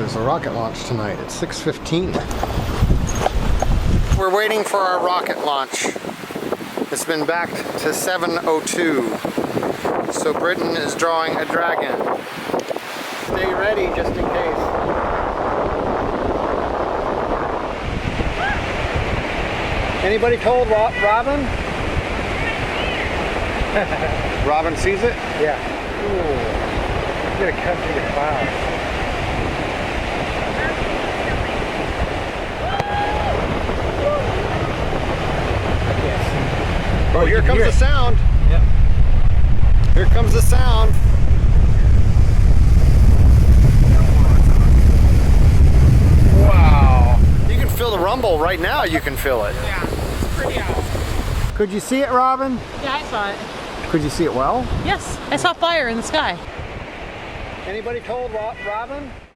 there's a rocket launch tonight at 6:15. We're waiting for our rocket launch. It's been backed to 7:02. So Britain is drawing a dragon. Stay ready just in case. Anybody told Robin? Robin sees it? Yeah. Ooh. It's gonna cut through the clouds. Oh, here comes the sound. Yep. Here comes the sound. Wow. You can feel the rumble right now. You can feel it. Yeah, it's pretty awesome. Could you see it, Robin? Yeah, I saw it. Could you see it well? Yes, I saw fire in the sky. Anybody told Robin?